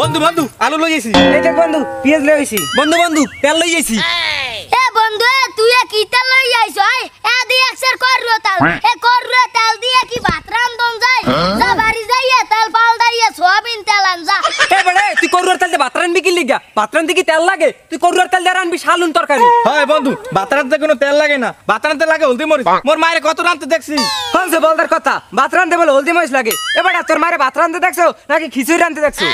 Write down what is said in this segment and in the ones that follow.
বন্ধু বন্ধু আলু লই আইছি। এই দেখ বন্ধু পেঁয়াজ লই আইছি। বন্ধু বন্ধু তেল লই আইছি। এ বন্ধু তুই কি তেল লই আইছ? এ দি একসের কররো তেল। এ কররো তেল দিয়ে কি ভাত রান্ধন যায়? যা বাড়ি যাইয়া তেল পাল্টাইয়া সয়াবিন তেল আন যা। এ বড়ে তুই করুয়ার তেল দিয়ে ভাত রানবি কি লিগা? ভাত রানতে কি তেল লাগে? তুই করুয়ার তেল দিয়ে রানবি শালুন তরকারি। হয় বন্ধু ভাত রানতে কোনো তেল লাগে না, ভাত রানতে লাগে হলদি মরিচ। মোর মায়ের কত রানতে দেখছি। কোনছে বলদার কথা? ভাত রানতে বলে হলদি মরিচ লাগে। এবার তোর মারে ভাত রানতে দেখছো নাকি খিচুড়ি রানতে দেখছো?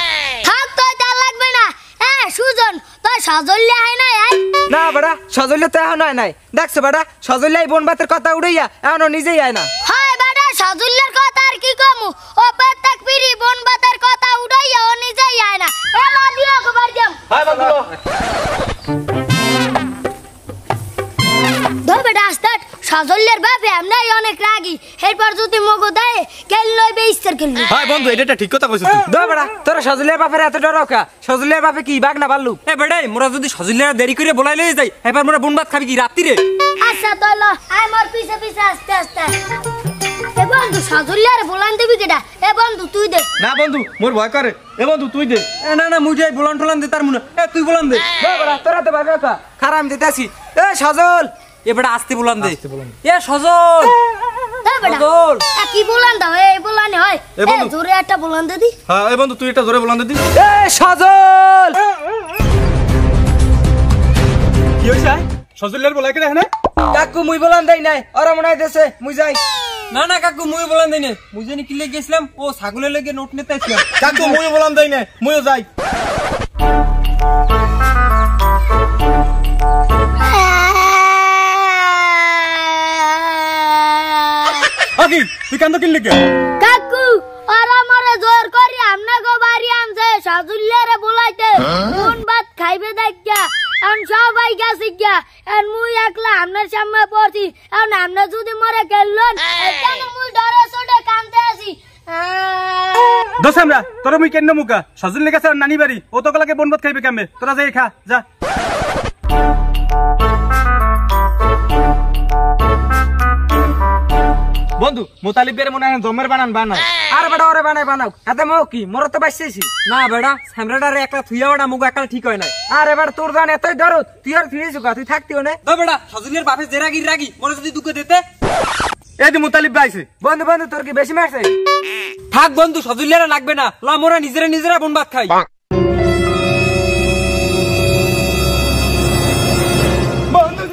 থাক তো তেল লাগবে না। এ সুজন তুই সজল্লে হয় না আই? না বড়া সজল্লে তো এখন হয় নাই। দেখছো বড়া সজল্লে বোন ভাতের কথা উড়াইয়া এখনো নিজেই আয় না। হয় বেটা সজল্লের কথা আর কি কমু? ও প্রত্যেক পিরি বোন ভাতের কথা উড়াইয়া ও নিজেই আয় না। এ লা দিয়া খবর দিম। হয় বন্ধু ধর বেটা আস্তাট সজল্লের বাপে আমরাই অনেক রাগী। এরপর যদি মগো দেয় কেল লইবে ইস্তার কেলবি। হয় বন্ধু এটা ঠিক কথা কইছিস তুই। দো বড়া তোরা সজলের বাপের এত ডর কা? সজলের বাপে কি বাঘ না ভাল্লুক? এ বেড়ে মোরা যদি সজলিয়া দেরি করে বলাই লই যাই এবার মোরা বোন ভাত খাবি কি রাত্রি রে? আচ্ছা তো ল আই মোর পিছে পিছে আস্তে আস্তে। এ বন্ধু সজল্লের বলান দিবি কেডা? এ বন্ধু তুই দে। না বন্ধু মোর ভয় করে। এ বন্ধু তুই দে। এ না না মুই যাই বলান টলান দে তার মুনা। এ তুই বলান দে। দো বড়া তোরা তো বাঘ কা খারাপ দিতাছি। এ সজল এ বেটা আস্তে বলান দে। এ সজল এ বেটা সজল এ কি বলান দাও? এই বলানি হয়। এ এ বন্ধু। জোরে একটা বলান দে দি। হ্যাঁ এ বন্ধু তুই এটা জোরে বলান দে। এ সজল কি হইছে? সজলের বলাই কেডা এখানে? কাকু মুই বলান দেই নাই ওরা মনে হইতেছে মুই যাই। না না কাকু মুই বলান দেই নে। মুই জানি কি লেগে গেছিলাম ও ছাগলের লেগে নোট নিতে আইছিলাম। কাকু মুইও বলান দেই না, মুইও যাই। আকি তুই কান্দ কিন লিগে? কাকু ওরা মরে জোর করি আমনা গো বাড়ি আনছে সজল্লেরে বলাইতে কোন ভাত খাইবে দেখা। এখন সবাই গেছে গিয়া আর মুই একলা আমনার সামনে পড়ছি। এখন আমনা যদি মরে গেলন কেন মুই ডরে চোটে কান্দতে আছি। দোষ আমরা তোর মুই কেন মুকা সজল লেগেছে আর নানি বাড়ি ও তো কলাকে বনবত খাইবে কামে তোরা যাই খা যা। বন্ধু মোতালিবের মনে হয় জমের বানান বানায়। আর বড় ওরে বানাই বানাও হাতে মো কি মোর তো বাইছেছি। না বেটা স্যামরাডারে একটা থুইয়া বেটা মুগ একাল ঠিক হয় নাই। আর এবার তোর দান এতই দরদ তুই আর ফিরেছু কা? তুই থাকতিও না। ও বেটা সজলিয়ার বাপে যে রাগি রাগি মোরে যদি দুঃখ দিতে। এই যে মোতালিব আইছে। বন্ধু বন্ধু তোর কি বেশি মারছে? থাক বন্ধু সজলিয়ারা লাগবে না। লা মোরা নিজেরা বোন ভাত খাই। বন্ধু